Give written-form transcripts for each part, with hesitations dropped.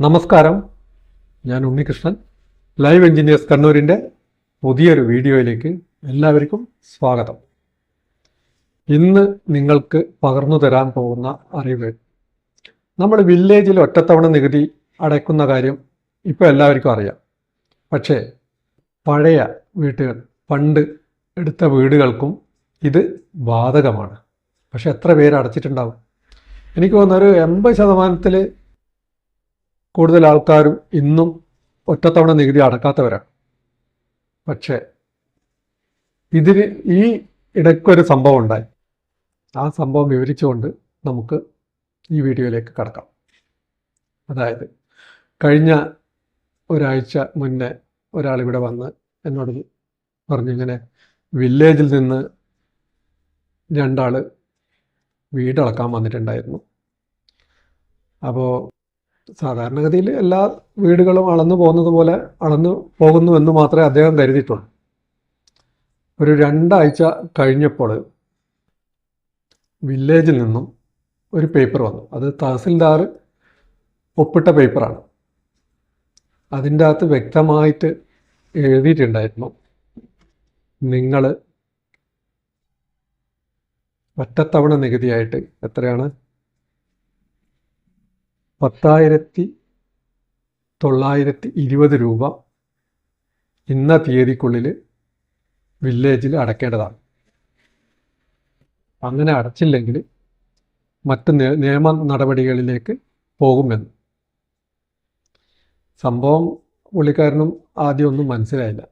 നമസ്കാരം, ഞാൻ Unnikrishnan. Live engineers കണ്ണൂരിൻ്റെ പുതിയൊരു വീഡിയോയിലേക്ക് എല്ലാവർക്കും സ്വാഗതം. ഇന്ന് നിങ്ങൾക്ക് പകർന്നു തരാൻ പോകുന്ന അറിവ്, നമ്മൾ വില്ലേജിൽ ഒറ്റത്തവണ നികുതി അടയ്ക്കുന്ന കാര്യം ഇപ്പോൾ എല്ലാവർക്കും അറിയാം. പക്ഷേ പഴയ വീട്ടുകൾ, പണ്ട് എടുത്ത വീടുകൾക്കും ഇത് ബാധകമാണ്. പക്ഷെ എത്ര പേര് അടച്ചിട്ടുണ്ടാവും? എനിക്ക് തോന്നുന്നൊരു 80% കൂടുതൽ ആൾക്കാരും ഇന്നും ഒറ്റത്തവണ നികുതി അടക്കാത്തവരാണ്. പക്ഷേ ഇതിന് ഈ ഇടയ്ക്കൊരു സംഭവം ഉണ്ടായി. ആ സംഭവം വിവരിച്ചുകൊണ്ട് നമുക്ക് ഈ വീഡിയോയിലേക്ക് കടക്കാം. അതായത് കഴിഞ്ഞ ഒരാഴ്ച മുന്നേ ഒരാളിവിടെ വന്ന് എന്നോട് പറഞ്ഞിങ്ങനെ വില്ലേജിൽ നിന്ന് 2 ആൾ വീടളക്കാൻ വന്നിട്ടുണ്ടായിരുന്നു. അപ്പോൾ സാധാരണഗതിയിൽ എല്ലാ വീടുകളും അളന്നു പോകുന്നത് പോലെ അളന്നു പോകുന്നുവെന്ന് മാത്രമേ അദ്ദേഹം കരുതിയിട്ടുള്ളൂ. ഒരു 2 ആഴ്ച കഴിഞ്ഞപ്പോൾ വില്ലേജിൽ നിന്നും ഒരു പേപ്പർ വന്നു. അത് തഹസിൽദാർ ഒപ്പിട്ട പേപ്പറാണ്. അതിൻ്റെ അകത്ത് വ്യക്തമായിട്ട് എഴുതിയിട്ടുണ്ടായിരുന്നു, നിങ്ങൾ ഒറ്റത്തവണ നികുതിയായിട്ട് എത്രയാണ്, 10,920 രൂപ ഇന്ന തീയതിക്കുള്ളിൽ വില്ലേജിൽ അടയ്ക്കേണ്ടതാണ്. അങ്ങനെ അടച്ചില്ലെങ്കിൽ മറ്റ് നിയമ നടപടികളിലേക്ക് പോകുമെന്ന്. സംഭവം പുള്ളിക്കാരനും ആദ്യം ഒന്നും മനസ്സിലായില്ല.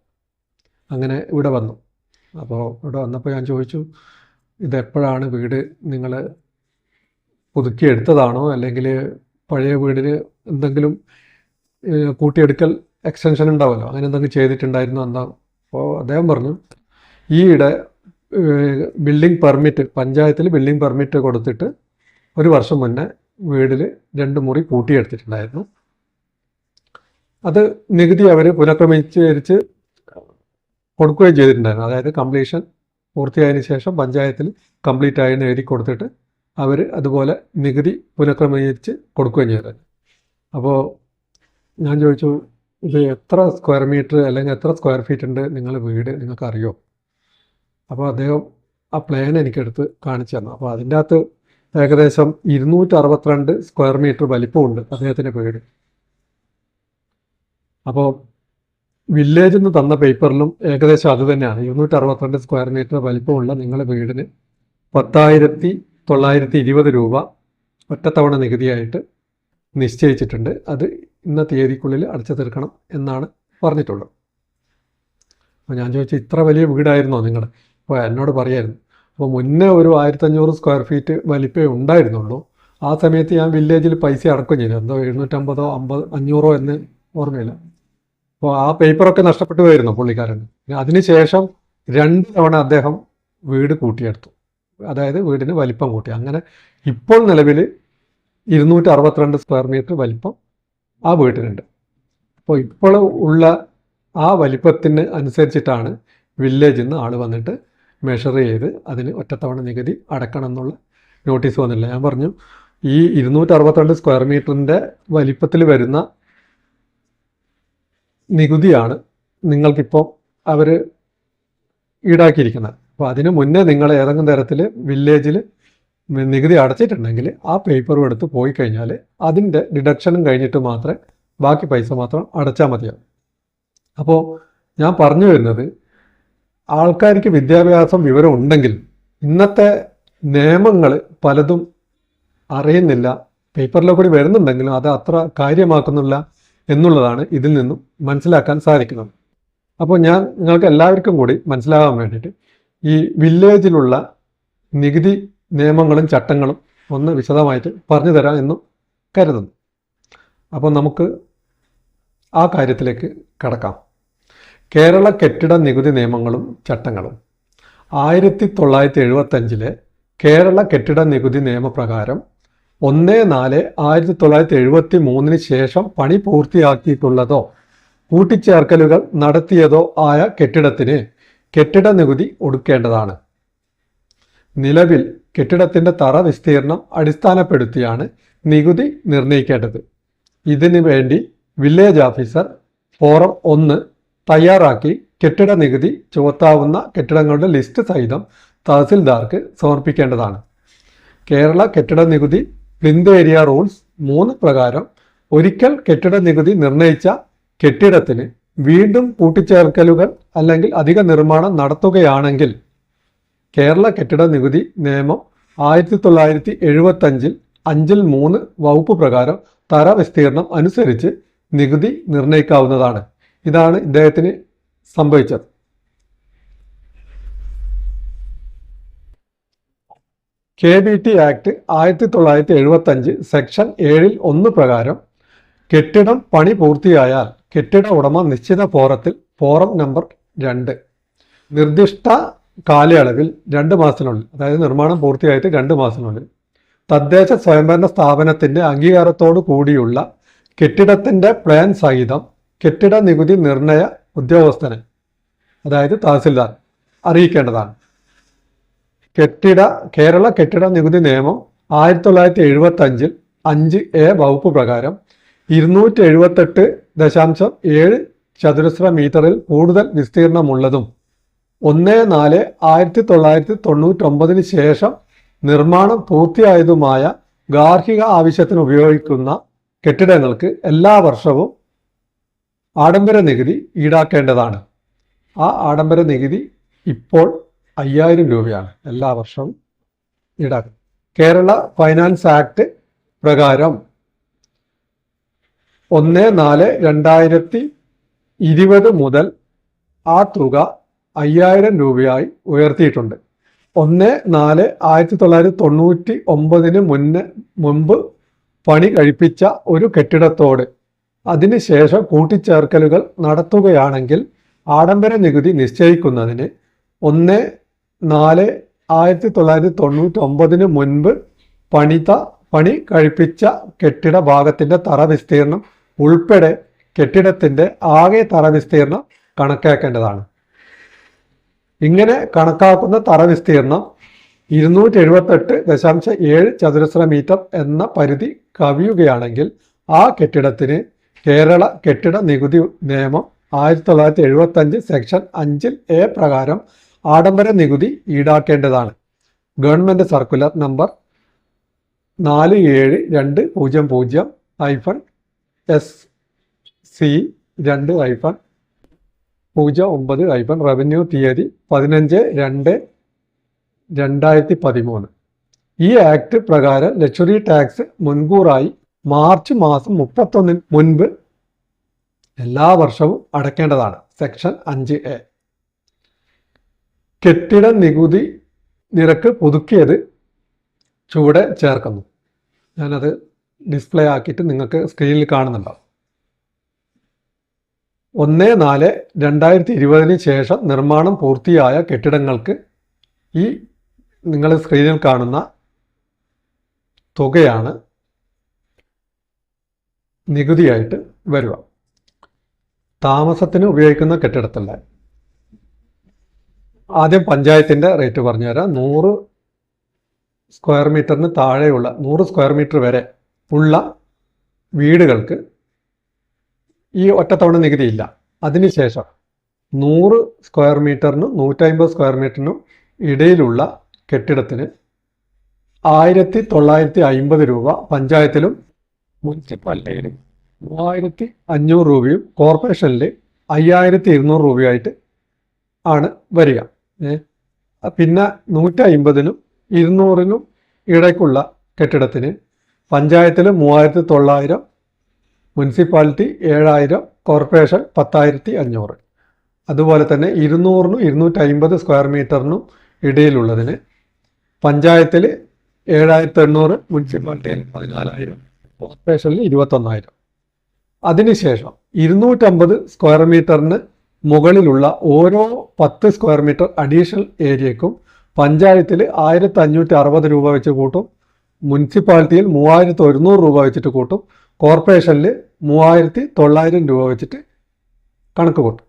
അങ്ങനെ ഇവിടെ വന്നു. അപ്പോൾ ഇവിടെ വന്നപ്പോൾ ഞാൻ ചോദിച്ചു, ഇതെപ്പോഴാണ് വീട് നിങ്ങൾ പുതുക്കിയെടുത്തതാണോ അല്ലെങ്കിൽ പഴയ വീടിന് എന്തെങ്കിലും കൂട്ടിയെടുക്കൽ എക്സ്റ്റൻഷൻ ഉണ്ടാവുമല്ലോ, അങ്ങനെ എന്തെങ്കിലും ചെയ്തിട്ടുണ്ടായിരുന്നു എന്താ? അപ്പോൾ അദ്ദേഹം പറഞ്ഞു, ഈയിടെ ബിൽഡിംഗ് പെർമിറ്റ്, പഞ്ചായത്തിൽ ബിൽഡിംഗ് പെർമിറ്റ് കൊടുത്തിട്ട് 1 വർഷം മുന്നേ വീടിൽ 2 മുറി കൂട്ടിയെടുത്തിട്ടുണ്ടായിരുന്നു. അത് നികുതി അവർ പുനഃക്രമീകരിച്ച് കൊടുക്കുകയും ചെയ്തിട്ടുണ്ടായിരുന്നു. അതായത് കംപ്ലീഷൻ പൂർത്തിയായതിനു ശേഷം പഞ്ചായത്തിൽ കംപ്ലീറ്റ് ആയെന്ന് എഴുതി കൊടുത്തിട്ട് അവർ അതുപോലെ നികുതി പുനഃക്രമീകരിച്ച് കൊടുക്കുകയും ചെയ്തത്. അപ്പോൾ ഞാൻ ചോദിച്ചു, ഇത് എത്ര സ്ക്വയർ മീറ്റർ അല്ലെങ്കിൽ എത്ര സ്ക്വയർ ഫീറ്റ് ഉണ്ട് നിങ്ങൾ വീട്, നിങ്ങൾക്ക് അറിയോ? അപ്പോൾ അദ്ദേഹം ആ പ്ലാൻ എനിക്കെടുത്ത് കാണിച്ചു തന്നു. അപ്പോൾ അതിൻ്റെ അകത്ത് ഏകദേശം 262 സ്ക്വയർ മീറ്റർ വലിപ്പമുണ്ട് അദ്ദേഹത്തിൻ്റെ വീട്. അപ്പോൾ വില്ലേജിൽ നിന്ന് തന്ന പേപ്പറിലും ഏകദേശം അത് തന്നെയാണ്. 262 സ്ക്വയർ മീറ്റർ വലിപ്പമുള്ള നിങ്ങളുടെ വീടിന് 10,920 രൂപ ഒറ്റത്തവണ നികുതിയായിട്ട് നിശ്ചയിച്ചിട്ടുണ്ട്. അത് ഇന്ന തീയതിക്കുള്ളിൽ അടച്ചു തീർക്കണം എന്നാണ് പറഞ്ഞിട്ടുള്ളത്. അപ്പോൾ ഞാൻ ചോദിച്ചു, ഇത്ര വലിയ വീടായിരുന്നോ നിങ്ങൾ? അപ്പോൾ എന്നോട് പറയായിരുന്നു, അപ്പോൾ മുന്നേ ഒരു 1500 സ്ക്വയർ ഫീറ്റ് വലിപ്പേ ഉണ്ടായിരുന്നുള്ളൂ. ആ സമയത്ത് ഞാൻ വില്ലേജിൽ പൈസ അടക്കുകയും ചെയ്തു. എന്തോ 750 500 എന്ന് ഓർമ്മയില്ല. അപ്പോൾ ആ പേപ്പറൊക്കെ നഷ്ടപ്പെട്ടു പോയിരുന്നു പുള്ളിക്കാരൻ. അതിനുശേഷം 2 തവണ അദ്ദേഹം വീട് കൂട്ടിയെടുത്തു, അതായത് വീടിന് വലിപ്പം കൂട്ടി. അങ്ങനെ ഇപ്പോൾ നിലവിൽ 262 സ്ക്വയർ മീറ്റർ വലിപ്പം ആ വീട്ടിനുണ്ട്. അപ്പോൾ ഇപ്പോൾ ഉള്ള ആ വലിപ്പത്തിന് അനുസരിച്ചിട്ടാണ് വില്ലേജിൽ നിന്ന് ആൾ വന്നിട്ട് മെഷർ ചെയ്ത് അതിന് ഒറ്റത്തവണ നികുതി അടക്കണം എന്നുള്ള നോട്ടീസ് വന്നില്ല. ഞാൻ പറഞ്ഞു, ഈ 262 സ്ക്വയർ മീറ്ററിൻ്റെ വലിപ്പത്തിൽ വരുന്ന നികുതിയാണ് നിങ്ങൾക്കിപ്പോൾ അവർ ഈടാക്കിയിരിക്കുന്നത്. അപ്പോൾ അതിന് മുന്നേ നിങ്ങൾ ഏതെങ്കിലും തരത്തിൽ വില്ലേജിൽ നികുതി അടച്ചിട്ടുണ്ടെങ്കിൽ ആ പേപ്പറും എടുത്ത് പോയി കഴിഞ്ഞാൽ അതിൻ്റെ ഡിഡക്ഷനും കഴിഞ്ഞിട്ട് മാത്രമേ ബാക്കി പൈസ മാത്രം അടച്ചാൽ മതിയാവും. അപ്പോൾ ഞാൻ പറഞ്ഞു വരുന്നത്, ആൾക്കാർക്ക് വിദ്യാഭ്യാസം വിവരം ഉണ്ടെങ്കിൽ ഇന്നത്തെ നിയമങ്ങൾ പലതും അറിയുന്നില്ല. പേപ്പറിലെ കൂടി വരുന്നുണ്ടെങ്കിലും അത് അത്ര കാര്യമാക്കുന്നില്ല എന്നുള്ളതാണ് ഇതിൽ നിന്നും മനസ്സിലാക്കാൻ സാധിക്കുന്നത്. അപ്പോൾ ഞാൻ നിങ്ങൾക്ക് എല്ലാവർക്കും കൂടി മനസ്സിലാകാൻ വേണ്ടിയിട്ട് ഈ വില്ലേജിലുള്ള നികുതി നിയമങ്ങളും ചട്ടങ്ങളും ഒന്ന് വിശദമായിട്ട് പറഞ്ഞു തരാം എന്നും കരുതുന്നു. അപ്പോൾ നമുക്ക് ആ കാര്യത്തിലേക്ക് കടക്കാം. കേരള കെട്ടിട നികുതി നിയമങ്ങളും ചട്ടങ്ങളും 1975 കേരള കെട്ടിട നികുതി നിയമപ്രകാരം 1/4/1973 ശേഷം പണി പൂർത്തിയാക്കിയിട്ടുള്ളതോ കൂട്ടിച്ചേർക്കലുകൾ നടത്തിയതോ ആയ കെട്ടിടത്തിന് കെട്ടിട നികുതി ഒടുക്കേണ്ടതാണ്. നിലവിൽ കെട്ടിടത്തിൻ്റെ തറ വിസ്തീർണം അടിസ്ഥാനപ്പെടുത്തിയാണ് നികുതി നിർണ്ണയിക്കേണ്ടത്. ഇതിനു വേണ്ടി വില്ലേജ് ഓഫീസർ ഫോറം 1 തയ്യാറാക്കി കെട്ടിട നികുതി ചുമത്താവുന്ന കെട്ടിടങ്ങളുടെ ലിസ്റ്റ് സഹിതം തഹസിൽദാർക്ക് സമർപ്പിക്കേണ്ടതാണ്. കേരള കെട്ടിട നികുതി പ്ലിന്ത് ഏരിയ റൂൾസ് 3 പ്രകാരം ഒരിക്കൽ കെട്ടിട നികുതി നിർണയിച്ച കെട്ടിടത്തിന് വീണ്ടും കൂട്ടിച്ചേർക്കലുകൾ അല്ലെങ്കിൽ അധിക നിർമ്മാണം നടത്തുകയാണെങ്കിൽ കേരള കെട്ടിട നികുതി നിയമം 1975 5 3 വകുപ്പ് പ്രകാരം തറ വിസ്തീർണം അനുസരിച്ച് നികുതി നിർണയിക്കാവുന്നതാണ്. ഇതാണ് ഇദ്ദേഹത്തിന് സംഭവിച്ചത്. KBT ആക്ട് 1975 സെക്ഷൻ 7 1 പ്രകാരം കെട്ടിടം പണി പൂർത്തിയായാൽ കെട്ടിട ഉടമ നിശ്ചിത ഫോറം നമ്പർ 2 നിർദ്ദിഷ്ട കാലയളവിൽ 2 മാസത്തിനുള്ളിൽ, അതായത് നിർമ്മാണം പൂർത്തിയായിട്ട് 2 മാസത്തിനുള്ളിൽ തദ്ദേശ സ്വയംഭരണ സ്ഥാപനത്തിൻ്റെ അംഗീകാരത്തോടു കൂടിയുള്ള കെട്ടിടത്തിൻ്റെ പ്ലാൻ സഹിതം കെട്ടിട നികുതി നിർണയ ഉദ്യോഗസ്ഥനെ, അതായത് തഹസിൽദാർ അറിയിക്കേണ്ടതാണ്. കേരള കെട്ടിട നികുതി നിയമം 1975 5A വകുപ്പ് പ്രകാരം 278.7 ചതുരശ്ര മീറ്ററിൽ കൂടുതൽ വിസ്തീർണമുള്ളതും 1/4/1999 ശേഷം നിർമ്മാണം പൂർത്തിയായതുമായ ഗാർഹിക ആവശ്യത്തിന് ഉപയോഗിക്കുന്ന കെട്ടിടങ്ങൾക്ക് എല്ലാ വർഷവും ആഡംബര നികുതി ഈടാക്കേണ്ടതാണ്. ആ ആഡംബര നികുതി ഇപ്പോൾ 5000 രൂപയാണ് എല്ലാ വർഷവും ഈടാക്കുന്നത്. കേരള ഫൈനാൻസ് ആക്ട് പ്രകാരം 1/4/2020 മുതൽ ആ തുക 5000 രൂപയായി ഉയർത്തിയിട്ടുണ്ട്. 1/4/1999 മുമ്പ് പണി കഴിപ്പിച്ച ഒരു കെട്ടിടത്തോട് അതിനുശേഷം കൂട്ടിച്ചേർക്കലുകൾ നടത്തുകയാണെങ്കിൽ ആഡംബര നികുതി നിശ്ചയിക്കുന്നതിന് 1/4/1999 മുൻപ് പണി കഴിപ്പിച്ച കെട്ടിട ഭാഗത്തിൻ്റെ തറ വിസ്തീർണം ഉൾപ്പെടെ കെട്ടിടത്തിൻ്റെ ആകെ തറ വിസ്തീർണം കണക്കാക്കേണ്ടതാണ്. ഇങ്ങനെ കണക്കാക്കുന്ന തറ വിസ്തീർണം 278.7 ചതുരശ്ര മീറ്റർ എന്ന പരിധി കവിയുകയാണെങ്കിൽ ആ കെട്ടിടത്തിന് കേരള കെട്ടിട നികുതി നിയമം 1975 സെക്ഷൻ 5A പ്രകാരം ആഡംബര നികുതി ഈടാക്കേണ്ടതാണ്. Government circular number 472/SC2/09/ revenue തീയതി 15/2/2013. ഈ ആക്ട് പ്രകാരം ലക്ഷറി ടാക്സ് മുൻകൂറായി മാർച്ച് മാസം 31 മുൻപ് എല്ലാ വർഷവും അടയ്ക്കേണ്ടതാണ്. Section 5A. കെട്ടിട നികുതി നിരക്ക് പുതുക്കിയത് ചുവടെ ചേർക്കുന്നു. ഞാനത് ഡിസ്പ്ലേ ആക്കിയിട്ട് നിങ്ങൾക്ക് സ്ക്രീനിൽ കാണുന്നുണ്ടാവും. 1/4/2020 ശേഷം നിർമ്മാണം പൂർത്തിയായ കെട്ടിടങ്ങൾക്ക് ഈ നിങ്ങൾ സ്ക്രീനിൽ കാണുന്ന തുകയാണ് നികുതിയായിട്ട് വരിക. താമസത്തിന് ഉപയോഗിക്കുന്ന കെട്ടിടത്തിൻ്റെ ആദ്യം പഞ്ചായത്തിൻ്റെ റേറ്റ് പറഞ്ഞുതരാം. 100 സ്ക്വയർ മീറ്ററിന് താഴെയുള്ള 100 സ്ക്വയർ മീറ്റർ വരെ ഉള്ള വീടുകൾക്ക് ഈ ഒറ്റത്തവണ നികുതി ഇല്ല. അതിനുശേഷം 100 സ്ക്വയർ മീറ്ററിനും 150 സ്ക്വയർ മീറ്ററിനും ഇടയിലുള്ള കെട്ടിടത്തിന് 1950 രൂപ പഞ്ചായത്തിലും മുനിസിപ്പാലിറ്റിയിലും 3500 രൂപയും കോർപ്പറേഷനിൽ 5200 രൂപയായിട്ട് ആണ് വരിക. പിന്നെ 150നും 200നും ഇടയ്ക്കുള്ള കെട്ടിടത്തിന് പഞ്ചായത്തിൽ 3900, മുനിസിപ്പാലിറ്റി 7000, കോർപ്പറേഷൻ 10500. അതുപോലെ തന്നെ 200നും 250 സ്ക്വയർ മീറ്ററിനും ഇടയിലുള്ളതിന് പഞ്ചായത്തിൽ 7800, മുനിസിപ്പാലിറ്റിയിൽ 14000, കോർപ്പറേഷനിൽ 21000. അതിനുശേഷം 250 സ്ക്വയർ മീറ്ററിന് മുകളിലുള്ള ഓരോ 10 സ്ക്വയർ മീറ്റർ അഡീഷണൽ ഏരിയക്കും പഞ്ചായത്തിൽ 1560 രൂപ വെച്ച് കൂട്ടും, മുനിസിപ്പാലിറ്റിയിൽ 3100 രൂപ വെച്ചിട്ട് കൂട്ടും, കോർപ്പറേഷനിൽ 3900 രൂപ വെച്ചിട്ട് കണക്ക് കൂട്ടും.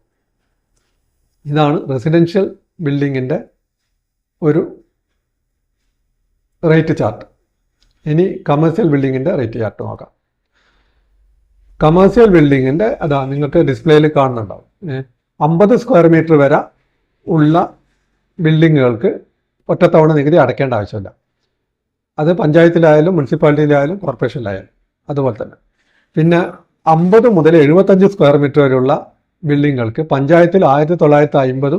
ഇതാണ് റെസിഡൻഷ്യൽ ബിൽഡിങ്ങിൻ്റെ ഒരു റേറ്റ് ചാർട്ട്. ഇനി കമേഴ്സ്യൽ ബിൽഡിങ്ങിൻ്റെ റേറ്റ് ചാർട്ട് നോക്കാം. കമേഴ്സ്യൽ ബിൽഡിങ്ങിൻ്റെ അതാ നിങ്ങൾക്ക് ഡിസ്പ്ലേയിൽ കാണുന്നുണ്ടാവും. 50 സ്ക്വയർ മീറ്റർ വരെ ഉള്ള ബിൽഡിങ്ങുകൾക്ക് ഒറ്റത്തവണ നികുതി അടയ്ക്കേണ്ട ആവശ്യമില്ല. അത് പഞ്ചായത്തിലായാലും മുനിസിപ്പാലിറ്റിയിലായാലും കോർപ്പറേഷനിലായാലും അതുപോലെ തന്നെ. പിന്നെ 50 മുതൽ 75 സ്ക്വയർ മീറ്റർ വരെയുള്ള ബിൽഡിങ്ങുകൾക്ക് പഞ്ചായത്തിൽ 1950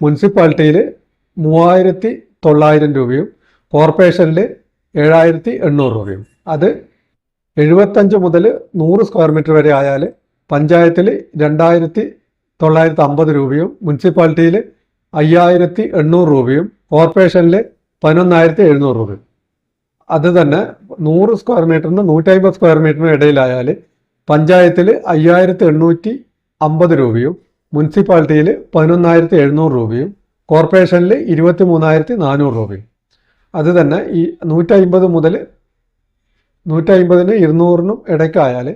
മുനിസിപ്പാലിറ്റിയിൽ 3900 രൂപയും കോർപ്പറേഷനിൽ 7800 രൂപയും. അത് 75 മുതൽ 100 സ്ക്വയർ മീറ്റർ വരെ ആയാൽ പഞ്ചായത്തിൽ 2950 രൂപയും മുനിസിപ്പാലിറ്റിയിൽ 5800 രൂപയും കോർപ്പറേഷനിൽ 11700 രൂപയും. അത് തന്നെ 100 സ്ക്വയർ മീറ്ററിന് 150 സ്ക്വയർ മീറ്ററിന് ഇടയിലായാൽ പഞ്ചായത്തിൽ 5850 രൂപയും മുനിസിപ്പാലിറ്റിയിൽ 11700 രൂപയും കോർപ്പറേഷനിൽ 23400 രൂപയും. അത് തന്നെ ഈ 150 മുതൽ 150-നും 200-നും ഇടയ്ക്കായാൽ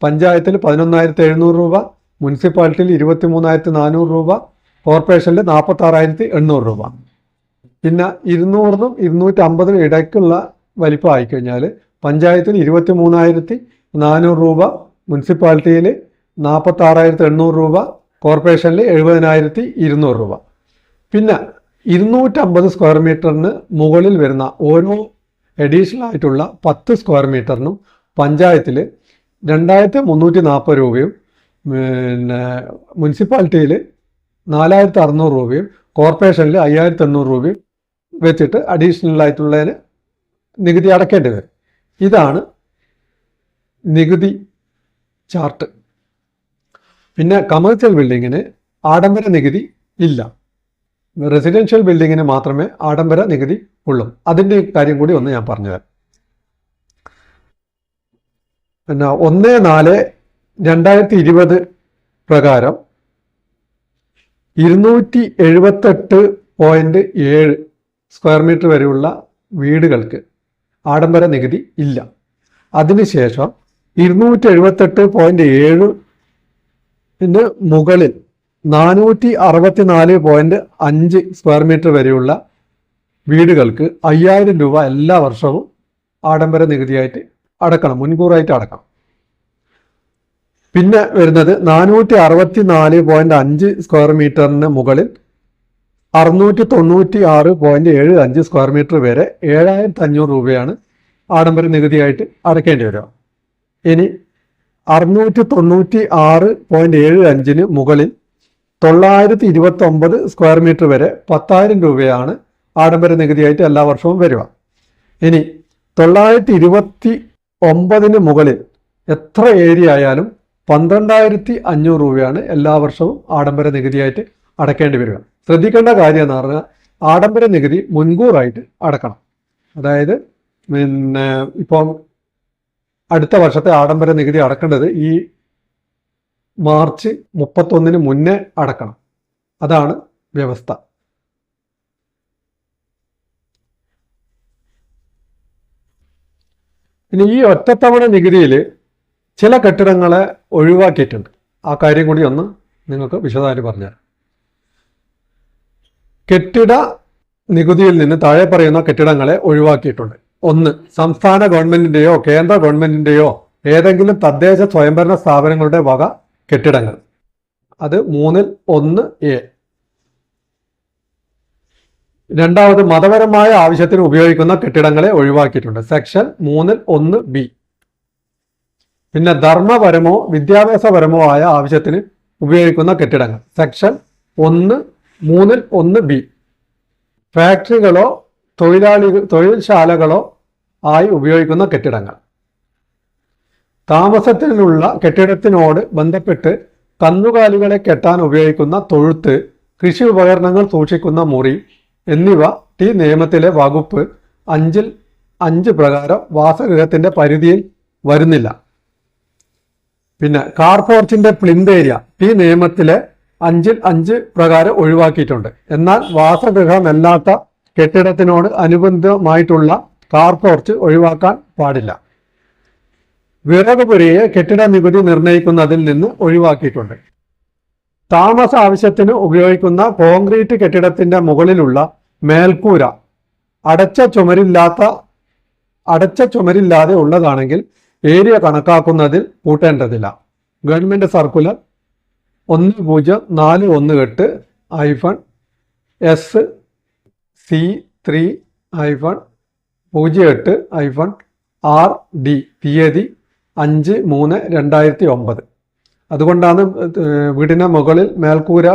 പഞ്ചായത്തിൽ 11700 രൂപ, മുനിസിപ്പാലിറ്റിയിൽ 23400 രൂപ, കോർപ്പറേഷനിൽ 46800 രൂപ. പിന്നെ 200-നും 250-നും ഇടയ്ക്കുള്ള വലിപ്പം ആയിക്കഴിഞ്ഞാൽ പഞ്ചായത്തിൽ 23400 രൂപ, മുനിസിപ്പാലിറ്റിയിൽ 46800 രൂപ, കോർപ്പറേഷനിൽ 70200 രൂപ. പിന്നെ 250 സ്ക്വയർ മീറ്ററിന് മുകളിൽ വരുന്ന ഓരോ അഡീഷണൽ ആയിട്ടുള്ള 10 സ്ക്വയർ മീറ്ററിനും പഞ്ചായത്തിൽ 2340 രൂപയും, പിന്നെ മുനിസിപ്പാലിറ്റിയിൽ 4600 രൂപയും, കോർപ്പറേഷനിൽ 5800 രൂപയും വെച്ചിട്ട് അഡീഷണൽ ആയിട്ടുള്ളതിന് നികുതി അടയ്ക്കേണ്ടി വരും. ഇതാണ് നികുതി ചാർട്ട്. പിന്നെ കമേഴ്സ്യൽ ബിൽഡിങ്ങിന് ആഡംബര നികുതി ഇല്ല. റെസിഡൻഷ്യൽ ബിൽഡിങ്ങിന് മാത്രമേ ആഡംബര നികുതി ഉള്ളൂ. അതിൻ്റെ കാര്യം കൂടി ഒന്ന് ഞാൻ പറഞ്ഞുതരാം. പിന്നെ 1/4/2020 പ്രകാരം 278.7 സ്ക്വയർ മീറ്റർ വരെയുള്ള വീടുകൾക്ക് ആഡംബര നികുതി ഇല്ല. അതിനുശേഷം 278.7 മുകളിൽ 464.5 സ്ക്വയർ മീറ്റർ വരെയുള്ള വീടുകൾക്ക് 5000 രൂപ എല്ലാ വർഷവും ആഡംബര നികുതിയായിട്ട് അടക്കണം, മുൻകൂറായിട്ട് അടക്കണം. പിന്നെ വരുന്നത് 464.5 സ്ക്വയർ മീറ്ററിന് മുകളിൽ 696.75 സ്ക്വയർ മീറ്റർ വരെ 7500 രൂപയാണ് ആഡംബര നികുതിയായിട്ട് അടയ്ക്കേണ്ടി വരിക. ഇനി 696.75 മുകളിൽ 929 സ്ക്വയർ മീറ്റർ വരെ 10000 രൂപയാണ് ആഡംബര നികുതിയായിട്ട് എല്ലാ വർഷവും വരിക. ഇനി 929 മുകളിൽ എത്ര ഏരിയ ആയാലും 12500 രൂപയാണ് എല്ലാ വർഷവും ആഡംബര നികുതിയായിട്ട് അടയ്ക്കേണ്ടി വരിക. ശ്രദ്ധിക്കേണ്ട കാര്യം എന്ന് പറഞ്ഞാൽ ആഡംബര നികുതി മുൻകൂറായിട്ട് അടക്കണം. അതായത് പിന്നെ ഇപ്പം അടുത്ത വർഷത്തെ ആഡംബര നികുതി അടക്കേണ്ടത് ഈ മാർച്ച് 31 മുന്നേ അടക്കണം. അതാണ് വ്യവസ്ഥ. ഇനി ഈ ഒറ്റത്തവണ നികുതിയിൽ ചില കെട്ടിടങ്ങളെ ഒഴിവാക്കിയിട്ടുണ്ട്. ആ കാര്യം കൂടി ഒന്ന് നിങ്ങൾക്ക് വിശദമായിട്ട് പറഞ്ഞുതരാം. കെട്ടിട നികുതിയിൽ നിന്ന് താഴെ പറയുന്ന കെട്ടിടങ്ങളെ ഒഴിവാക്കിയിട്ടുണ്ട്. 1. സംസ്ഥാന ഗവൺമെന്റിന്റെയോ കേന്ദ്ര ഗവൺമെന്റിന്റെയോ ഏതെങ്കിലും തദ്ദേശ സ്വയംഭരണ സ്ഥാപനങ്ങളുടെ വക കെട്ടിടങ്ങൾ. അത് 3-1A. രണ്ടാമത് മതപരമായ ആവശ്യത്തിന് ഉപയോഗിക്കുന്ന കെട്ടിടങ്ങളെ ഒഴിവാക്കിയിട്ടുണ്ട്. Section 3-1B. പിന്നെ ധർമ്മപരമോ വിദ്യാഭ്യാസപരമോ ആയ ആവശ്യത്തിന് ഉപയോഗിക്കുന്ന കെട്ടിടങ്ങൾ. Section 3-1B. ഫാക്ടറികളോ തൊഴിൽശാലകളോ ആയി ഉപയോഗിക്കുന്ന കെട്ടിടങ്ങൾ. താമസത്തിനുള്ള കെട്ടിടത്തിനോട് ബന്ധപ്പെട്ട് കന്നുകാലികളെ കെട്ടാൻ ഉപയോഗിക്കുന്ന തൊഴുത്ത്, കൃഷി ഉപകരണങ്ങൾ സൂക്ഷിക്കുന്ന മുറി എന്നിവ ഈ നിയമത്തിലെ വകുപ്പ് 5 പ്രകാരം വാസഗൃഹത്തിന്റെ പരിധിയിൽ വരുന്നില്ല. പിന്നെ കാർപോർച്ചിന്റെ പ്ലിന്ത് ഏരിയ ഈ നിയമത്തിലെ 5 പ്രകാരം ഒഴിവാക്കിയിട്ടുണ്ട്. എന്നാൽ വാസഗൃഹമല്ലാത്ത കെട്ടിടത്തിനോട് അനുബന്ധമായിട്ടുള്ള കാർപോർച്ച് ഒഴിവാക്കാൻ പാടില്ല. വിറകുപുരയെ കെട്ടിട നികുതി നിർണ്ണയിക്കുന്നതിൽ നിന്ന് ഒഴിവാക്കിയിട്ടുണ്ട്. താമസ ആവശ്യത്തിന് ഉപയോഗിക്കുന്ന കോൺക്രീറ്റ് കെട്ടിടത്തിന്റെ മുകളിലുള്ള മേൽക്കൂര അടച്ച ചുമരില്ലാതെ ഉള്ളതാണെങ്കിൽ ഏരിയ കണക്കാക്കുന്നതിൽ കൂട്ടേണ്ടതില്ല. ഗവൺമെൻറ് സർക്കുലർ 1008-C3-08-RD തീയതി 5/3/2009. അതുകൊണ്ടാണ് വീടിന് മുകളിൽ മേൽക്കൂര,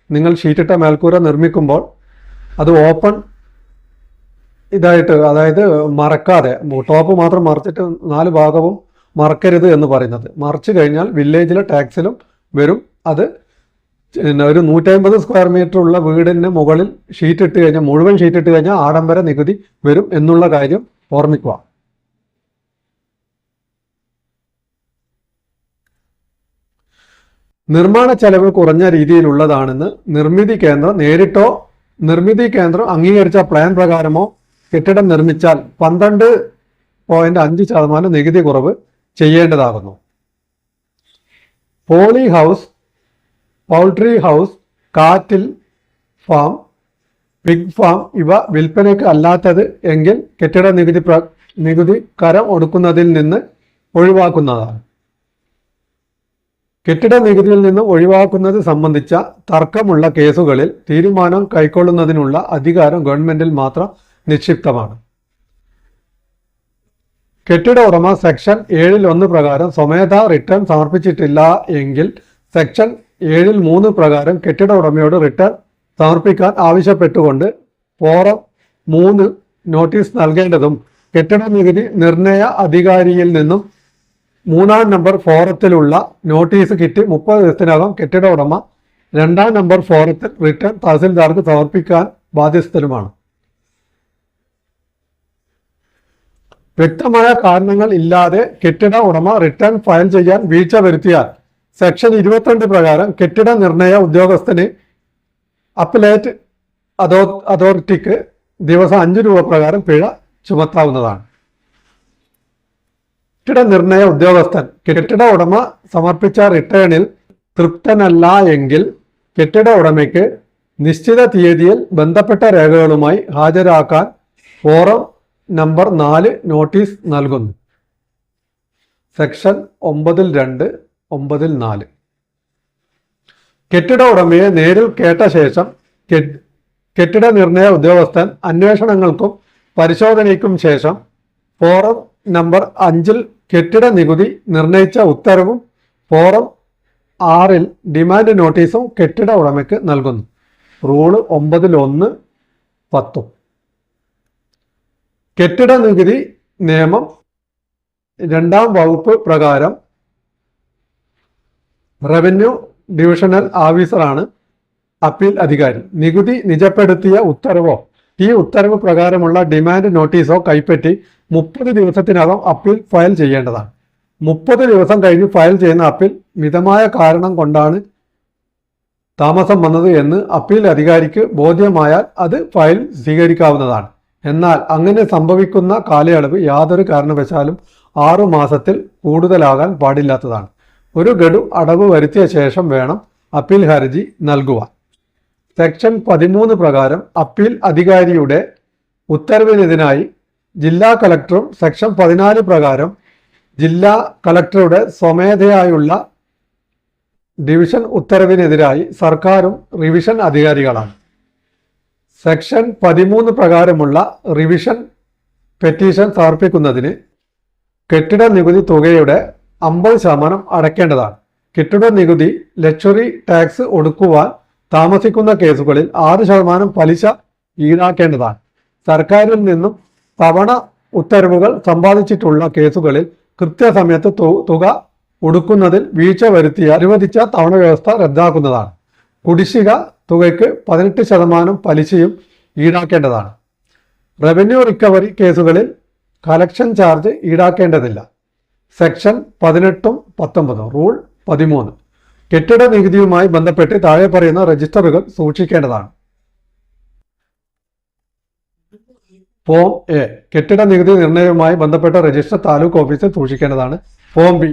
നിങ്ങൾ ഷീറ്റിട്ട മേൽക്കൂര നിർമ്മിക്കുമ്പോൾ അത് ഓപ്പൺ ഇതായിട്ട്, അതായത് മറക്കാതെ ടോപ്പ് മാത്രം മറച്ചിട്ട് 4 ഭാഗവും മറക്കരുത് എന്ന് പറയുന്നത്. മറച്ചു കഴിഞ്ഞാൽ വില്ലേജിലെ ടാക്സിലും വരും. അത് ഒരു 150 സ്ക്വയർ മീറ്റർ ഉള്ള വീടിന് മുകളിൽ ഷീറ്റ് ഇട്ട് കഴിഞ്ഞാൽ, മുഴുവൻ ഷീറ്റ് ഇട്ട് കഴിഞ്ഞാൽ ആഡംബര നികുതി വരും എന്നുള്ള കാര്യം ഓർമ്മിക്കുക. നിർമ്മാണ ചെലവ് കുറഞ്ഞ രീതിയിലുള്ളതാണെന്ന് നിർമ്മിതി കേന്ദ്രം അംഗീകരിച്ച പ്ലാൻ പ്രകാരമോ കെട്ടിടം നിർമ്മിച്ചാൽ 12.5% നികുതി കുറവ് ചെയ്യേണ്ടതാകുന്നു. പോളി ഹൗസ്, പൗൾട്രി ഹൗസ്, കാറ്റിൽ ഫാം, പിഗ് ഫാം ഇവ വിൽപ്പനയ്ക്ക് അല്ലാത്തത് എങ്കിൽ കെട്ടിട നികുതി കരം ഒടുക്കുന്നതിൽ നിന്ന് ഒഴിവാക്കുന്നതാണ്. കെട്ടിട നികുതിയിൽ നിന്ന് ഒഴിവാക്കുന്നത് സംബന്ധിച്ച തർക്കമുള്ള കേസുകളിൽ തീരുമാനം കൈക്കൊള്ളുന്നതിനുള്ള അധികാരം ഗവൺമെന്റിൽ മാത്രം നിക്ഷിപ്തമാണ്. കെട്ടിട ഉടമ സെക്ഷൻ 7(1) പ്രകാരം സ്വമേധാ റിട്ടേൺ സമർപ്പിച്ചിട്ടില്ല എങ്കിൽ സെക്ഷൻ 7(3) പ്രകാരം കെട്ടിട ഉടമയോട് റിട്ടേൺ സമർപ്പിക്കാൻ ആവശ്യപ്പെട്ടുകൊണ്ട് ഫോറം 3 നോട്ടീസ് നൽകേണ്ടതും കെട്ടിട നികുതി നിർണയ അധികാരിയിൽ നിന്നും 3-ാം നമ്പർ ഫോറത്തിലുള്ള നോട്ടീസ് കിട്ടി 30 ദിവസത്തിനകം കെട്ടിട ഉടമ 2-ാം നമ്പർ ഫോറത്തിൽ റിട്ടേൺ തഹസിൽദാർക്ക് സമർപ്പിക്കാൻ ബാധ്യസ്ഥരുമാണ്. വ്യക്തമായ കാരണങ്ങൾ ഇല്ലാതെ കെട്ടിട ഉടമ റിട്ടേൺ ഫയൽ ചെയ്യാൻ വീഴ്ച വരുത്തിയാൽ സെക്ഷൻ 22 പ്രകാരം കെട്ടിട നിർണയ ഉദ്യോഗസ്ഥന് അപ്പലേറ്റ് അതോറിറ്റിക്ക് ദിവസം 5 രൂപ പ്രകാരം പിഴ ചുമത്താവുന്നതാണ്. കെട്ടിട നിർണയ ഉദ്യോഗസ്ഥൻ കെട്ടിട ഉടമ സമർപ്പിച്ച റിട്ടേണിൽ തൃപ്തനല്ല എങ്കിൽ കെട്ടിട ഉടമയ്ക്ക് നിശ്ചിത തീയതിയിൽ ബന്ധപ്പെട്ട രേഖകളുമായി ഹാജരാക്കാൻ ഫോറം നമ്പർ 4 നോട്ടീസ് നൽകുന്നു. സെക്ഷൻ 9(2), 9(4). കെട്ടിട ഉടമയെ നേരിൽ കേട്ട ശേഷം കെട്ടിട നിർണയ ഉദ്യോഗസ്ഥൻ അന്വേഷണങ്ങൾക്കും പരിശോധനയ്ക്കും ശേഷം ഫോറം നമ്പർ 5 കെട്ടിട നികുതി നിർണയിച്ച ഉത്തരവും ഫോറം 6 ഡിമാൻഡ് നോട്ടീസും കെട്ടിട ഉടമയ്ക്ക് നൽകുന്നു. റൂള് 9(1), 10. കെട്ടിട നികുതി നിയമം 2-ാം വകുപ്പ് പ്രകാരം റവന്യൂ ഡിവിഷണൽ ഓഫീസറാണ് അപ്പീൽ അധികാരി. നികുതി നിജപ്പെടുത്തിയ ഉത്തരവോ ഈ ഉത്തരവ് പ്രകാരമുള്ള ഡിമാൻഡ് നോട്ടീസോ കൈപ്പറ്റി 30 ദിവസത്തിനകം അപ്പീൽ ഫയൽ ചെയ്യേണ്ടതാണ്. 30 ദിവസം കഴിഞ്ഞ് ഫയൽ ചെയ്യുന്ന അപ്പീൽ മിതമായ കാരണം കൊണ്ടാണ് താമസം വന്നത് എന്ന് അപ്പീൽ അധികാരിക്ക് ബോധ്യമായാൽ അത് ഫയൽ സ്വീകരിക്കാവുന്നതാണ്. എന്നാൽ അങ്ങനെ സംഭവിക്കുന്ന കാലയളവ് യാതൊരു കാരണവശാലും 6 മാസത്തിൽ കൂടുതലാകാൻ പാടില്ലാത്തതാണ്. ഒരു ഗഡു അടവ് വരുത്തിയ ശേഷം വേണം അപ്പീൽ ഹർജി നൽകുവാൻ. സെക്ഷൻ 13 പ്രകാരം അപ്പീൽ അധികാരിയുടെ ഉത്തരവിനെതിരായി ജില്ലാ കളക്ടറും സെക്ഷൻ 14 പ്രകാരം ജില്ലാ കളക്ടറുടെ സ്വമേധയായുള്ള ഡിവിഷൻ ഉത്തരവിനെതിരായി സർക്കാരും റിവിഷൻ അധികാരികളാണ്. സെക്ഷൻ 13 പ്രകാരമുള്ള റിവിഷൻ പെറ്റീഷൻ സമർപ്പിക്കുന്നതിന് കെട്ടിട നികുതി തുകയുടെ 50% അടയ്ക്കേണ്ടതാണ്. കെട്ടിട നികുതി ലക്ഷറി ടാക്സ് ഒടുക്കുവാൻ താമസിക്കുന്ന കേസുകളിൽ 6% പലിശ ഈടാക്കേണ്ടതാണ്. സർക്കാരിൽ നിന്നും തവണ ഉത്തരവുകൾ സമ്പാദിച്ചിട്ടുള്ള കേസുകളിൽ കൃത്യസമയത്ത് തുക ഒടുക്കുന്നതിൽ വീഴ്ച വരുത്തി അനുവദിച്ച തവണ വ്യവസ്ഥ റദ്ദാക്കുന്നതാണ്. കുടിശ്ശിക തുകയ്ക്ക് 18% പലിശയും ഈടാക്കേണ്ടതാണ്. റവന്യൂ റിക്കവറി കേസുകളിൽ കളക്ഷൻ ചാർജ് ഈടാക്കേണ്ടതില്ല. സെക്ഷൻ 18ഉം 19 റൂൾ 13 കെട്ടിട നികുതിയുമായി ബന്ധപ്പെട്ട് താഴെ പറയുന്ന രജിസ്റ്ററുകൾ സൂക്ഷിക്കേണ്ടതാണ്. ഫോം എ കെട്ടിട നികുതി നിർണയവുമായി ബന്ധപ്പെട്ട രജിസ്റ്റർ താലൂക്ക് ഓഫീസിൽ സൂക്ഷിക്കേണ്ടതാണ്. ഫോം ബി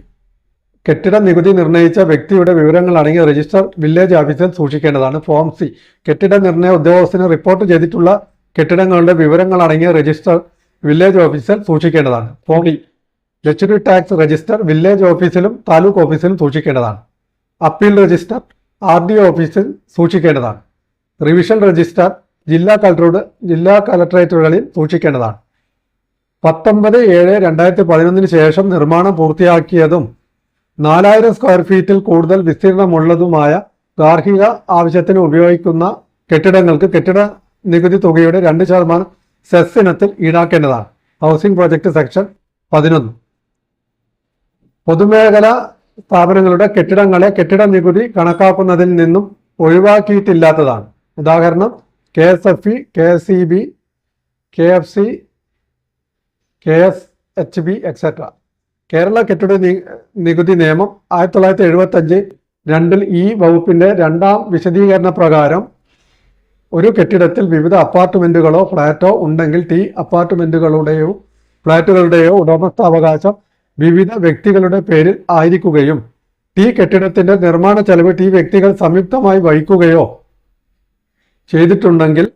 കെട്ടിട നികുതി നിർണയിച്ച വ്യക്തിയുടെ വിവരങ്ങൾ അടങ്ങിയ രജിസ്റ്റർ വില്ലേജ് ഓഫീസിൽ സൂക്ഷിക്കേണ്ടതാണ്. ഫോം സി കെട്ടിട നിർണയ ഉദ്യോഗസ്ഥന് റിപ്പോർട്ട് ചെയ്തിട്ടുള്ള കെട്ടിടങ്ങളുടെ വിവരങ്ങൾ അടങ്ങിയ രജിസ്റ്റർ വില്ലേജ് ഓഫീസിൽ സൂക്ഷിക്കേണ്ടതാണ്. Form D statutory tax register village ഓഫീസിലും താലൂക്ക് ഓഫീസിലും സൂക്ഷിക്കേണ്ടതാണ്. അപ്പീൽ രജിസ്റ്റർ RDO ഓഫീസിൽ സൂക്ഷിക്കേണ്ടതാണ്. റിവിഷൻ രജിസ്റ്റർ ജില്ലാ കളക്ടറേറ്റുകളിൽ സൂക്ഷിക്കേണ്ടതാണ്. 19/7/2011 ശേഷം നിർമ്മാണം പൂർത്തിയാക്കിയതും 4000 സ്ക്വയർ ഫീറ്റിൽ കൂടുതൽ വിസ്തീർണമുള്ളതുമായ ഗാർഹിക ആവശ്യത്തിന് ഉപയോഗിക്കുന്ന കെട്ടിടങ്ങൾക്ക് കെട്ടിട നികുതി തുകയുടെ 2% സെസ് ഇനത്തിൽ ഈടാക്കേണ്ടതാണ്. Housing project section 11. പൊതുമേഖലാ സ്ഥാപനങ്ങളുടെ കെട്ടിടങ്ങളെ കെട്ടിട നികുതി കണക്കാക്കുന്നതിൽ നിന്നും ഒഴിവാക്കിയിട്ടില്ലാത്തതാണ്. ഉദാഹരണം KSFE, KSEB, KFC, KSHB etcetera. Kerala കെട്ടിട നികുതി നിയമം 1975 ഈ വകുപ്പിന്റെ 2ാം വിശദീകരണ പ്രകാരം ഒരു കെട്ടിടത്തിൽ വിവിധ അപ്പാർട്ട്മെന്റുകളോ ഫ്ളാറ്റോ ഉണ്ടെങ്കിൽ അപ്പാർട്ട്മെന്റുകളുടെയോ ഫ്ളാറ്റുകളുടെയോ ഉടമസ്ഥാവകാശം വിവിധ വ്യക്തികളുടെ പേരിൽ ആയിരിക്കുകയും കെട്ടിടത്തിന്റെ നിർമ്മാണ ചെലവ് വ്യക്തികൾ സംയുക്തമായി വഹിക്കുകയോ ചെയ്തിട്ടുണ്ടെങ്കിൽ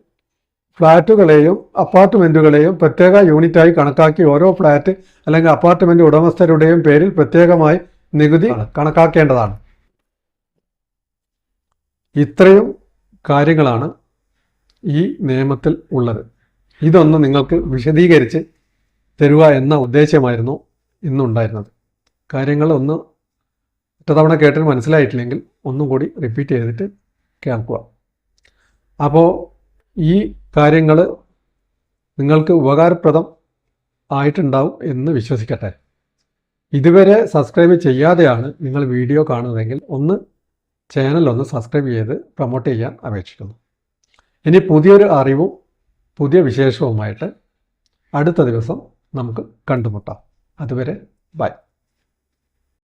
ഫ്ളാറ്റുകളെയും അപ്പാർട്ട്മെന്റുകളെയും പ്രത്യേക യൂണിറ്റായി കണക്കാക്കി ഓരോ ഫ്ളാറ്റ് അല്ലെങ്കിൽ അപ്പാർട്ട്മെന്റ് ഉടമസ്ഥരുടെയും പേരിൽ പ്രത്യേകമായി നികുതി കണക്കാക്കേണ്ടതാണ്. ഇത്രയും കാര്യങ്ങളാണ് ഈ നിയമത്തിൽ ഉള്ളത്. ഇതൊന്ന് നിങ്ങൾക്ക് വിശദീകരിച്ച് തരുക എന്ന ഉദ്ദേശമായിരുന്നു ഇന്നുണ്ടായിരുന്നത്. കാര്യങ്ങൾ ഒന്ന് ഒറ്റത്തവണ കേട്ടിട്ട് മനസ്സിലായിട്ടില്ലെങ്കിൽ ഒന്നും കൂടി റിപ്പീറ്റ് ചെയ്തിട്ട് കേൾക്കുക. അപ്പോൾ ഈ കാര്യങ്ങൾ നിങ്ങൾക്ക് ഉപകാരപ്രദം ആയിട്ടുണ്ടാവും എന്ന് വിശ്വസിക്കട്ടെ. ഇതുവരെ സബ്സ്ക്രൈബ് ചെയ്യാതെയാണ് നിങ്ങൾ വീഡിയോ കാണുന്നതെങ്കിൽ ചാനൽ സബ്സ്ക്രൈബ് ചെയ്ത് പ്രൊമോട്ട് ചെയ്യാൻ അപേക്ഷിക്കുന്നു. ഇനി പുതിയൊരു അറിവും പുതിയ വിശേഷവുമായിട്ട് അടുത്ത ദിവസം നമുക്ക് കണ്ടുമുട്ടാം. അതുവരെ ബൈ.